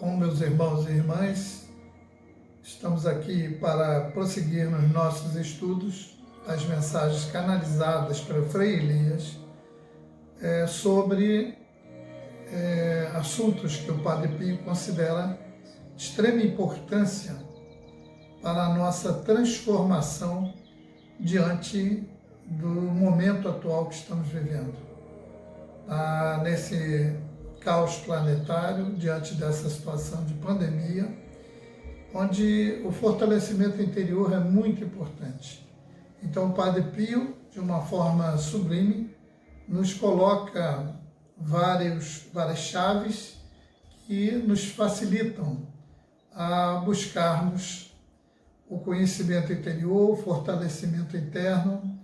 Bom, meus irmãos e irmãs, estamos aqui para prosseguir nos nossos estudos as mensagens canalizadas pelo Frei Elias sobre assuntos que o Padre Pio considera de extrema importância para a nossa transformação diante do momento atual que estamos vivendo. Nesse caos planetário, diante dessa situação de pandemia, onde o fortalecimento interior é muito importante. Então, o Padre Pio, de uma forma sublime, nos coloca várias chaves que nos facilitam a buscarmos o conhecimento interior, o fortalecimento interno,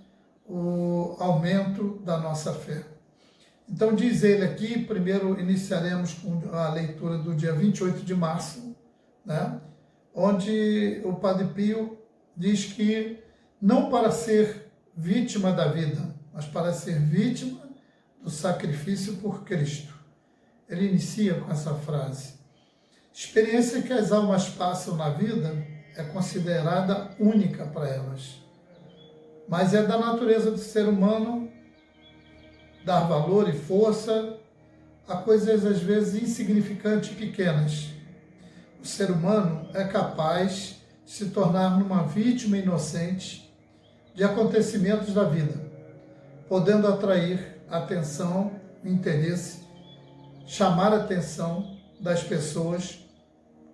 o aumento da nossa fé. Então, diz ele aqui, primeiro iniciaremos com a leitura do dia 28 de março, onde o Padre Pio diz que não para ser vítima da vida, mas para ser vítima do sacrifício por Cristo. Ele inicia com essa frase: experiência que as almas passam na vida é considerada única para elas, mas é da natureza do ser humano dar valor e força a coisas às vezes insignificantes e pequenas. O ser humano é capaz de se tornar uma vítima inocente de acontecimentos da vida, podendo atrair a atenção, o interesse, chamar a atenção das pessoas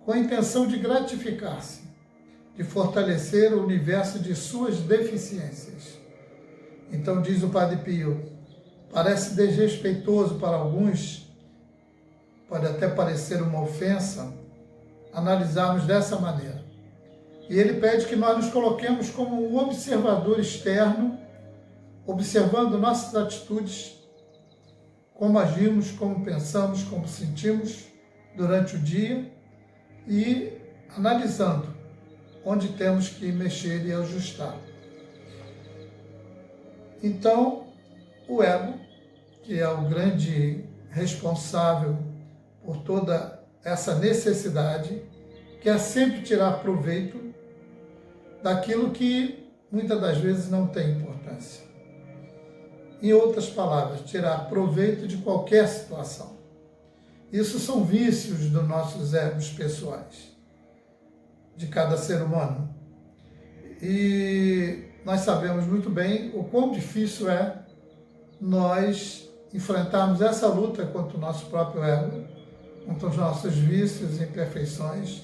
com a intenção de gratificar-se, de fortalecer o universo de suas deficiências. Então, diz o Padre Pio, parece desrespeitoso para alguns, pode até parecer uma ofensa, analisarmos dessa maneira. E ele pede que nós nos coloquemos como um observador externo, observando nossas atitudes, como agimos, como pensamos, como sentimos durante o dia e analisando onde temos que mexer e ajustar. Então, o ego, que é o grande responsável por toda essa necessidade, quer sempre tirar proveito daquilo que muitas das vezes não tem importância. Em outras palavras, tirar proveito de qualquer situação. Isso são vícios dos nossos egos pessoais, de cada ser humano. E nós sabemos muito bem o quão difícil é nós enfrentarmos essa luta contra o nosso próprio ego, contra os nossos vícios e imperfeições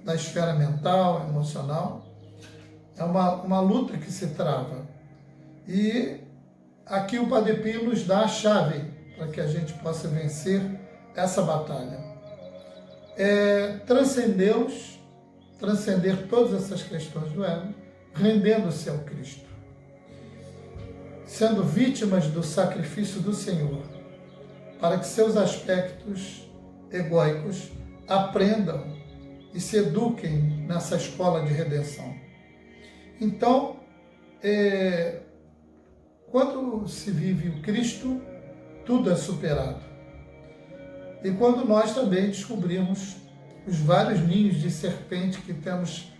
da esfera mental, emocional. É uma luta que se trava. E aqui o Padre Pio nos dá a chave para que a gente possa vencer essa batalha. Transcendê-los, transcender todas essas questões do ego, rendendo-se ao Cristo, sendo vítimas do sacrifício do Senhor, para que seus aspectos egóicos aprendam e se eduquem nessa escola de redenção. Então, quando se vive o Cristo, tudo é superado. E quando nós também descobrimos os vários ninhos de serpente que temos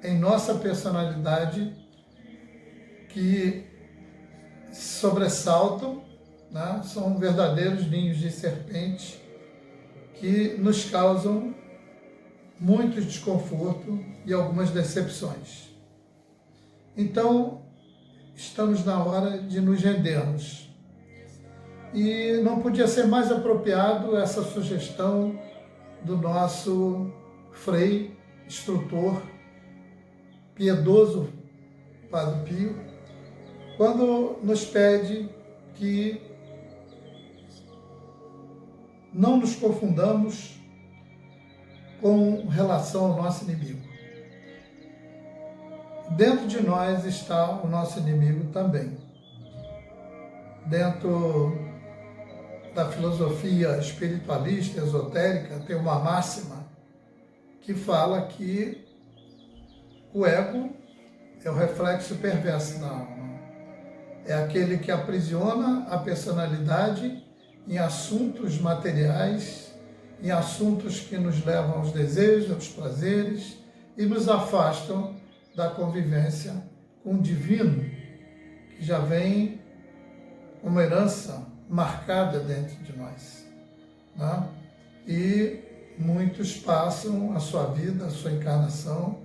em nossa personalidade, que sobressaltam, são verdadeiros ninhos de serpente que nos causam muito desconforto e algumas decepções. Então, estamos na hora de nos rendermos. E não podia ser mais apropriado essa sugestão do nosso frei, instrutor, piedoso Padre Pio, quando nos pede que não nos confundamos com relação ao nosso inimigo. Dentro de nós está o nosso inimigo também. Dentro da filosofia espiritualista, esotérica, tem uma máxima que fala que o ego é o reflexo perverso da alma. É aquele que aprisiona a personalidade em assuntos materiais em assuntos que nos levam aos desejos, aos prazeres e nos afastam da convivência com o divino, que já vem como herança marcada dentro de nós, né? E muitos passam a sua vida, a sua encarnação,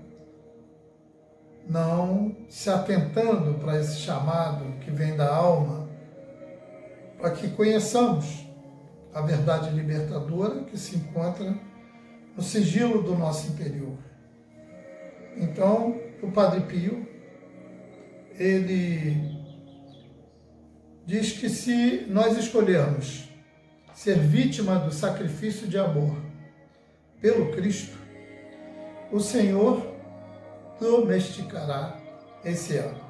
não se atentando para esse chamado que vem da alma, para que conheçamos a verdade libertadora que se encontra no sigilo do nosso interior. Então, o Padre Pio, ele diz que se nós escolhermos ser vítima do sacrifício de amor pelo Cristo, o Senhor domesticará esse ego.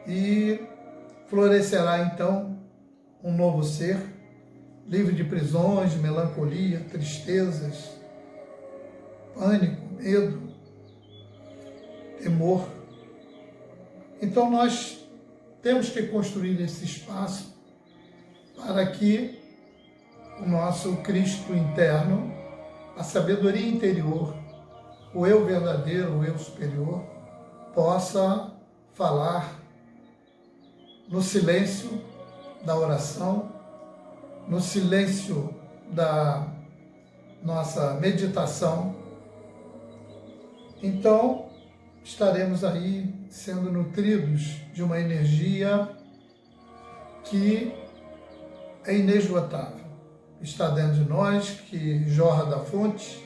E florescerá então um novo ser, livre de prisões, de melancolia, tristezas, pânico, medo, temor. Então nós temos que construir esse espaço para que o nosso Cristo interno, a sabedoria interior, o eu verdadeiro, o eu superior, possa falar no silêncio da oração, no silêncio da nossa meditação. Então, estaremos aí sendo nutridos de uma energia que é inesgotável. Está dentro de nós, que jorra da fonte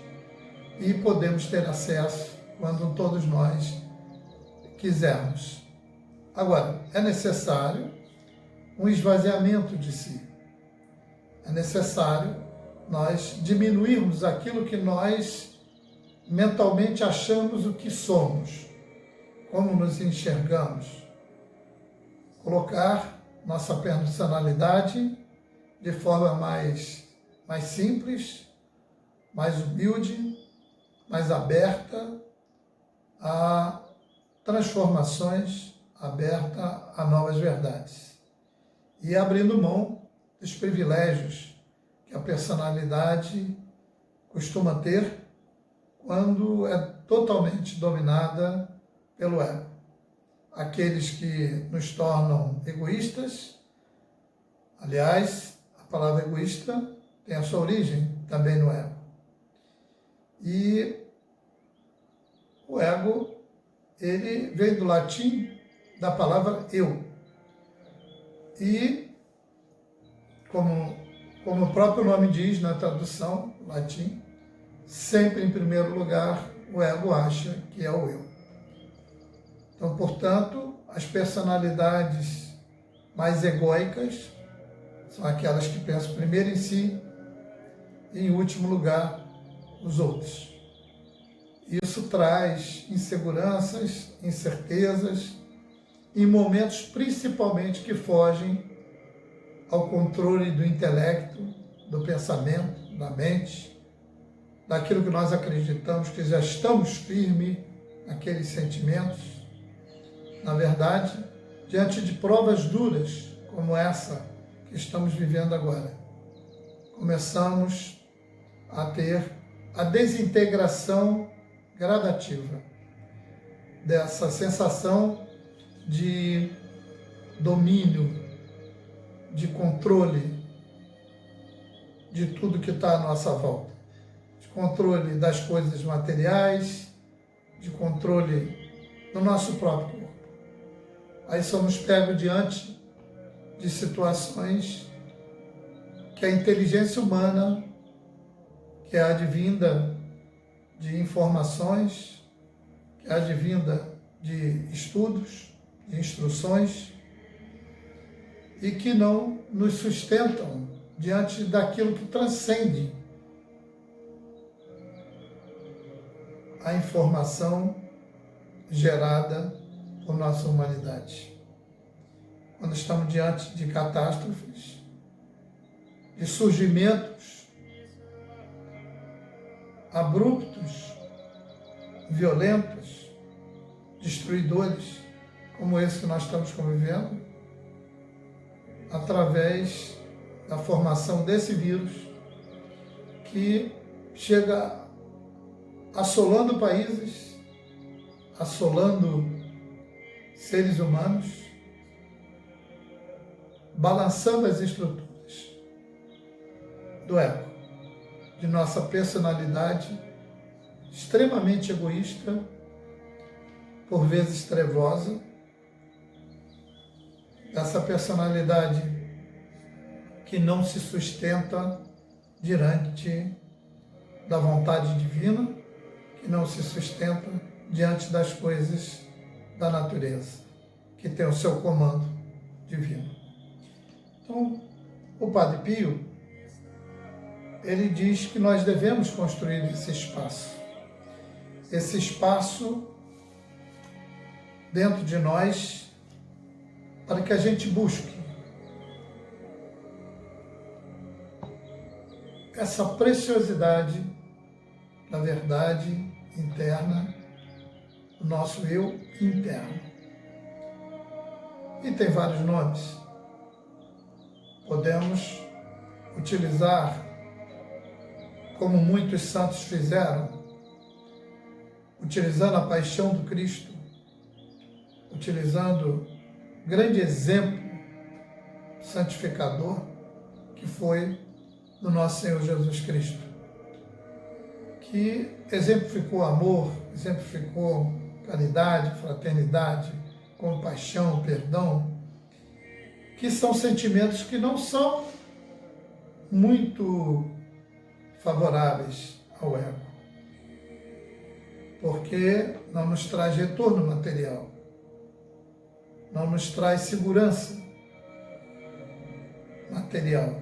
e podemos ter acesso quando todos nós quisermos. Agora, é necessário um esvaziamento de si. É necessário nós diminuirmos aquilo que nós mentalmente achamos o que somos, como nos enxergamos. Colocar nossa personalidade de forma mais simples, mais humilde, mais aberta a transformações, aberta a novas verdades. E abrindo mão dos privilégios que a personalidade costuma ter quando é totalmente dominada pelo ego. Aqueles que nos tornam egoístas, aliás, a palavra egoísta tem a sua origem também no ego. E o ego, ele vem do latim da palavra eu. E, como o próprio nome diz na tradução latim, sempre em primeiro lugar o ego acha que é o eu. Então, portanto, as personalidades mais egóicas são aquelas que pensam primeiro em si e, em último lugar, os outros. Isso traz inseguranças, incertezas, em momentos principalmente que fogem ao controle do intelecto, do pensamento, da mente, daquilo que nós acreditamos que já estamos firmes naqueles sentimentos. Na verdade, diante de provas duras como essa que estamos vivendo agora, começamos a ter a desintegração gradativa dessa sensação de domínio, de controle de tudo que está à nossa volta, de controle das coisas materiais, de controle do nosso próprio corpo. Aí somos pegos diante de situações que a inteligência humana, que é advinda de informações, que é advinda de estudos, de instruções, e que não nos sustentam diante daquilo que transcende a informação gerada por nossa humanidade. Quando estamos diante de catástrofes, de surgimentos abruptos, violentos, destruidores, como esse que nós estamos convivendo, através da formação desse vírus, que chega assolando países, assolando seres humanos, balançando as estruturas do ego, de nossa personalidade extremamente egoísta, por vezes trevosa, essa personalidade que não se sustenta diante da vontade divina, que não se sustenta diante das coisas da natureza, que tem o seu comando divino. Então, o Padre Pio, ele diz que nós devemos construir esse espaço dentro de nós, para que a gente busque essa preciosidade da verdade interna, do nosso eu interno. E tem vários nomes. Podemos utilizar, como muitos santos fizeram, utilizando a paixão do Cristo, utilizando grande exemplo santificador que foi do nosso Senhor Jesus Cristo, que exemplificou amor, exemplificou caridade, fraternidade, compaixão, perdão, que são sentimentos que não são muito favoráveis ao ego, porque não nos traz retorno material, não nos traz segurança material,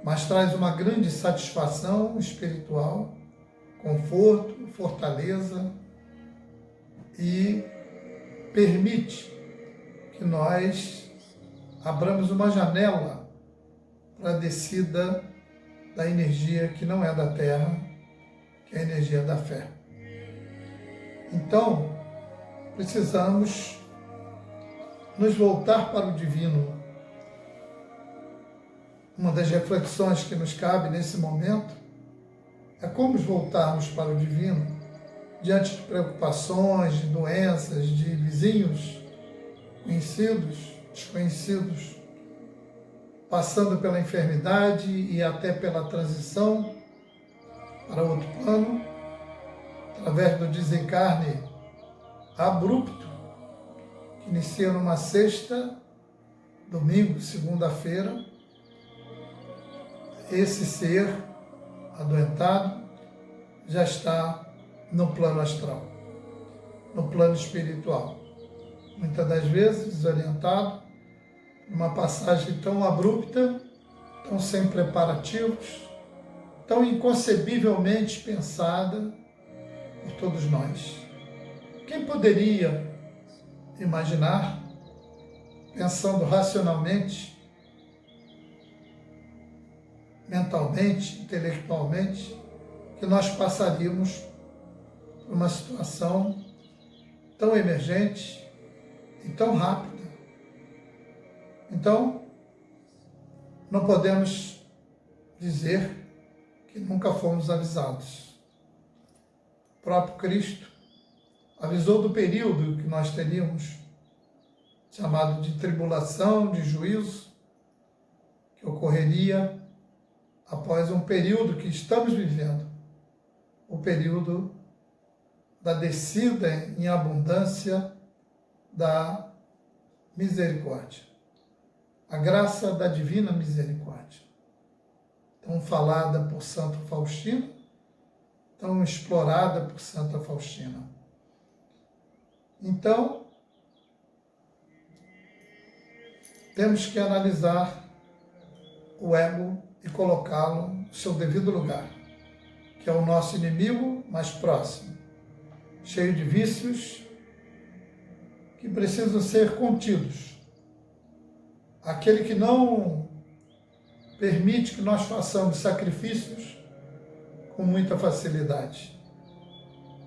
mas traz uma grande satisfação espiritual, conforto, fortaleza e permite que nós abramos uma janela para a descida da energia que não é da Terra, que é a energia da fé. Então, precisamos nos voltar para o divino. Uma das reflexões que nos cabe nesse momento é como voltarmos para o divino diante de preocupações, de doenças, de vizinhos, conhecidos, desconhecidos, passando pela enfermidade e até pela transição para outro plano, através do desencarne abrupto, que inicia numa sexta, domingo, segunda-feira. Esse ser adoentado já está no plano astral, no plano espiritual. Muitas das vezes desorientado, numa passagem tão abrupta, tão sem preparativos, tão inconcebivelmente pensada por todos nós. Quem poderia imaginar, pensando racionalmente, mentalmente, intelectualmente, que nós passaríamos por uma situação tão emergente e tão rápida? Então, não podemos dizer que nunca fomos avisados. O próprio Cristo avisou do período que nós teríamos, chamado de tribulação, de juízo, que ocorreria após um período que estamos vivendo, o período da descida em abundância da misericórdia, a graça da divina misericórdia, tão falada por Santa Faustina, tão explorada por Santa Faustina. Então, temos que analisar o ego e colocá-lo no seu devido lugar, que é o nosso inimigo mais próximo, cheio de vícios que precisam ser contidos. Aquele que não permite que nós façamos sacrifícios com muita facilidade.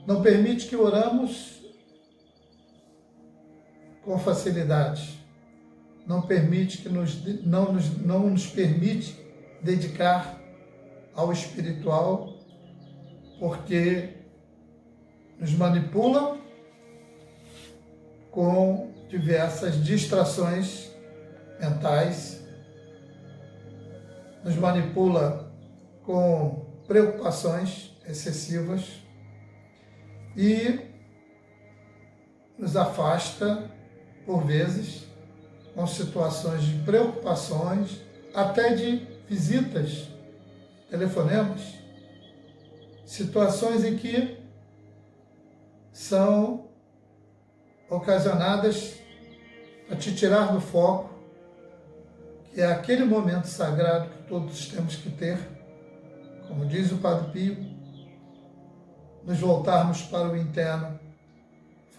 Não permite que oramos com facilidade. Não permite que não nos permite dedicar ao espiritual, porque nos manipula com diversas distrações mentais, nos manipula com preocupações excessivas e nos afasta, por vezes, com situações de preocupações, até de visitas, telefonemas, situações em que são ocasionadas para te tirar do foco, que é aquele momento sagrado que todos temos que ter, como diz o Padre Pio, nos voltarmos para o interno,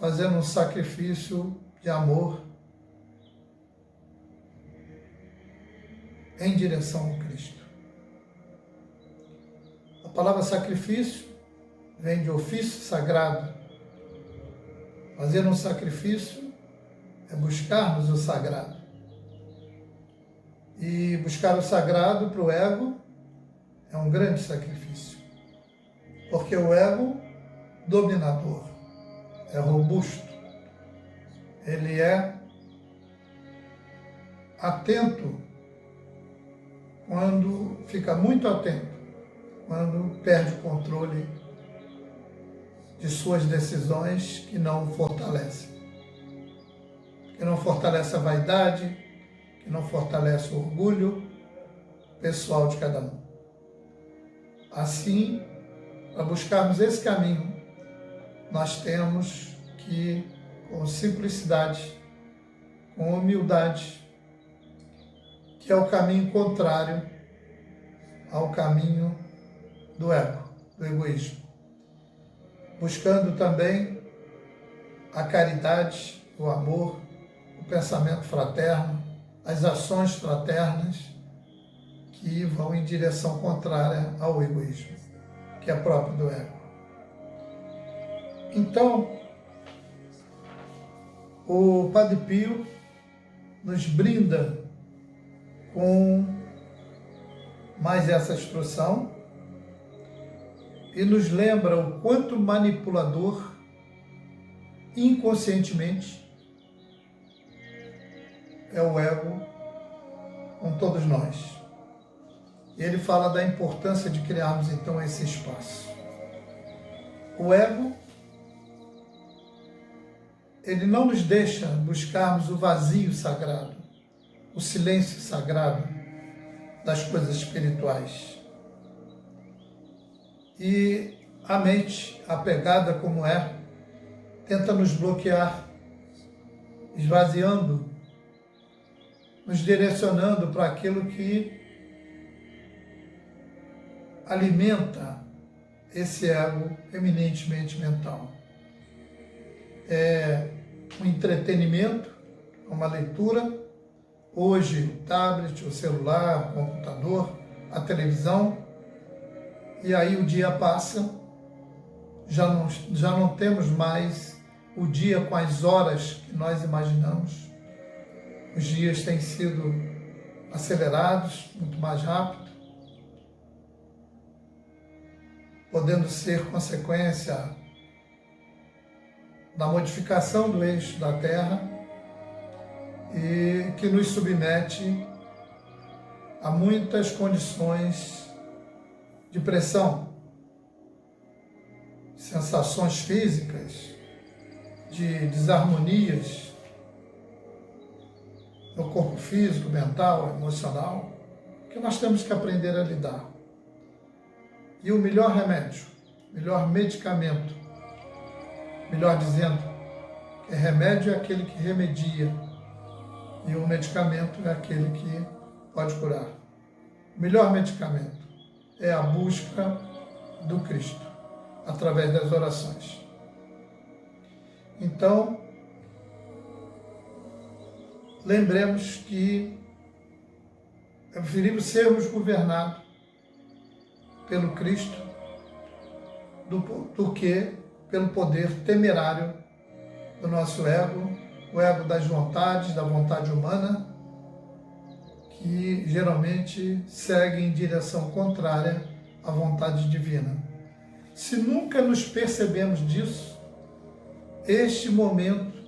fazendo um sacrifício de amor em direção ao Cristo. A palavra sacrifício vem de ofício sagrado. Fazer um sacrifício é buscarmos o sagrado. E buscar o sagrado para o ego é um grande sacrifício. Porque o ego dominador é robusto, ele é atento quando fica muito atento, quando perde o controle de suas decisões que não o fortalecem. Que não fortalece a vaidade, que não fortalece o orgulho pessoal de cada um. Assim, para buscarmos esse caminho, nós temos que, com simplicidade, com humildade, que é o caminho contrário ao caminho do ego, do egoísmo. Buscando também a caridade, o amor, o pensamento fraterno, as ações fraternas que vão em direção contrária ao egoísmo, que é próprio do ego. Então, o Padre Pio nos brinda com mais essa instrução e nos lembra o quanto manipulador, inconscientemente, é o ego com todos nós. E ele fala da importância de criarmos, então, esse espaço. O ego, ele não nos deixa buscarmos o vazio sagrado, o silêncio sagrado das coisas espirituais. E a mente, apegada como é, tenta nos bloquear, esvaziando, nos direcionando para aquilo que alimenta esse ego eminentemente mental. É um entretenimento, uma leitura, hoje o tablet, o celular, o computador, a televisão, e aí o dia passa, já não temos mais o dia com as horas que nós imaginamos. Os dias têm sido acelerados, muito mais rápido, podendo ser consequência da modificação do eixo da Terra e que nos submete a muitas condições de pressão, sensações físicas, de desarmonias no corpo físico, mental, emocional, que nós temos que aprender a lidar. E o melhor remédio, melhor medicamento, melhor dizendo, que remédio é aquele que remedia e o medicamento é aquele que pode curar. O melhor medicamento é a busca do Cristo, através das orações. Então, lembremos que preferimos sermos governados pelo Cristo do que pelo poder temerário do nosso ego, o ego das vontades, da vontade humana, que geralmente segue em direção contrária a vontade divina. Se nunca nos percebemos disso, este momento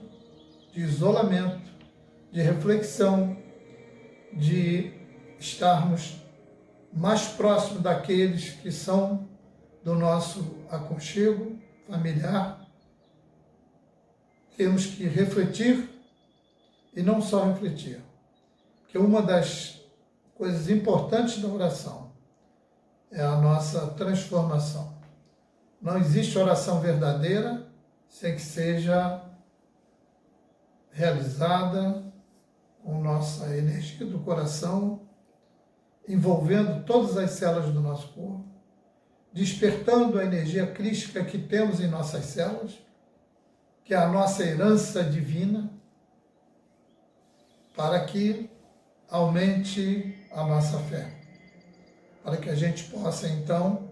de isolamento, de reflexão, de estarmos mais próximos daqueles que são do nosso aconchego familiar, temos que refletir e não só refletir. Porque uma das coisas importantes da oração é a nossa transformação. Não existe oração verdadeira sem que seja realizada com nossa energia do coração, envolvendo todas as células do nosso corpo, despertando a energia crística que temos em nossas células, que é a nossa herança divina, para que aumente a nossa fé, para que a gente possa, então,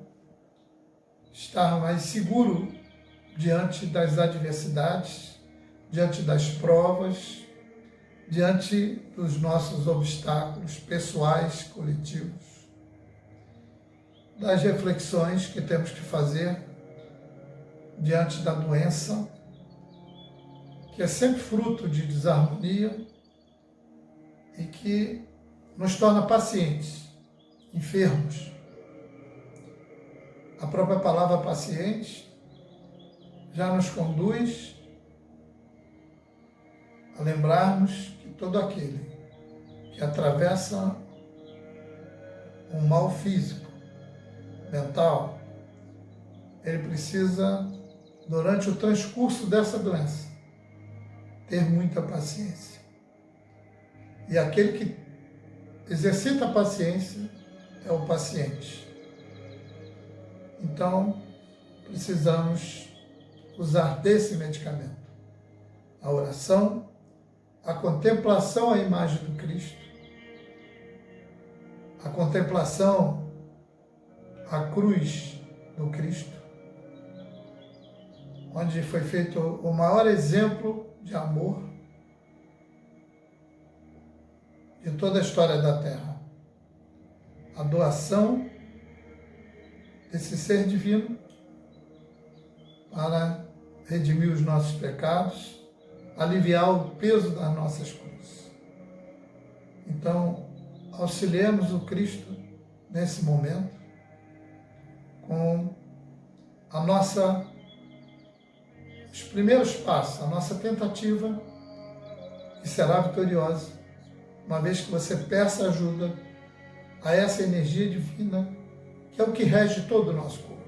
estar mais seguro diante das adversidades, diante das provas, diante dos nossos obstáculos pessoais, coletivos, das reflexões que temos que fazer diante da doença, que é sempre fruto de desarmonia e que nos torna pacientes, enfermos. A própria palavra paciente já nos conduz a lembrarmos que todo aquele que atravessa um mal físico, mental, ele precisa, durante o transcurso dessa doença, ter muita paciência. E aquele que exercita a paciência é o paciente. Então, precisamos usar desse medicamento. A oração, a contemplação à imagem do Cristo, a contemplação à cruz do Cristo, onde foi feito o maior exemplo de amor de toda a história da Terra. A doação desse ser divino para redimir os nossos pecados, aliviar o peso das nossas cruzes. Então, auxiliemos o Cristo nesse momento com os primeiros passos, a nossa tentativa, que será vitoriosa, uma vez que você peça ajuda a essa energia divina, que é o que rege todo o nosso corpo,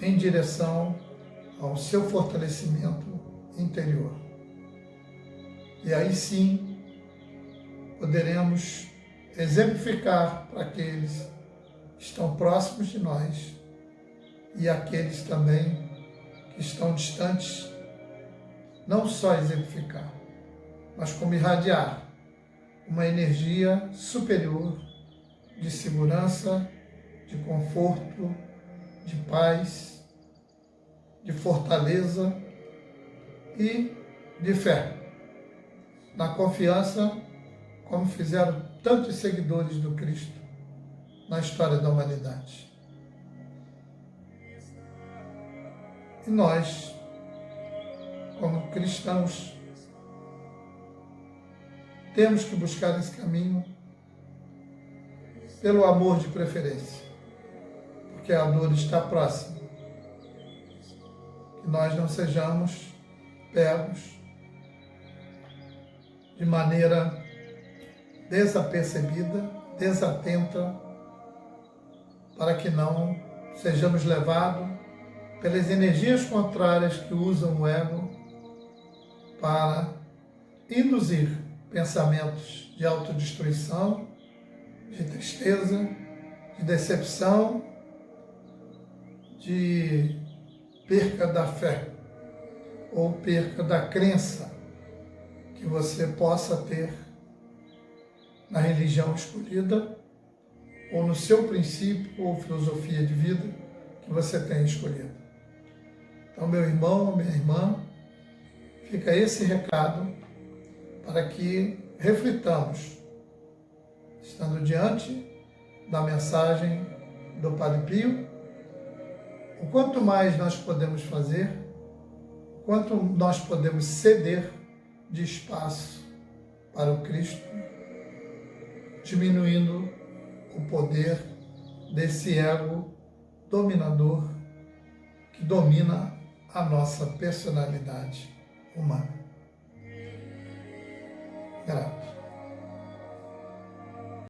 em direção ao seu fortalecimento interior. E aí sim, poderemos exemplificar para aqueles que estão próximos de nós e aqueles também que estão distantes, não só exemplificar, mas como irradiar uma energia superior de segurança, de conforto, de paz, de fortaleza e de fé, na confiança, como fizeram tantos seguidores do Cristo na história da humanidade. E nós, como cristãos, temos que buscar esse caminho pelo amor de preferência, porque a dor está próxima. Que nós não sejamos pegos de maneira desapercebida, desatenta, para que não sejamos levados pelas energias contrárias que usam o ego para induzir pensamentos de autodestruição, de tristeza, de decepção, de perca da fé ou perca da crença que você possa ter na religião escolhida ou no seu princípio ou filosofia de vida que você tem escolhido. Então, meu irmão, minha irmã, fica esse recado para que reflitamos, estando diante da mensagem do Padre Pio, o quanto mais nós podemos fazer, quanto nós podemos ceder de espaço para o Cristo, diminuindo o poder desse ego dominador que domina a nossa personalidade humana. Grato.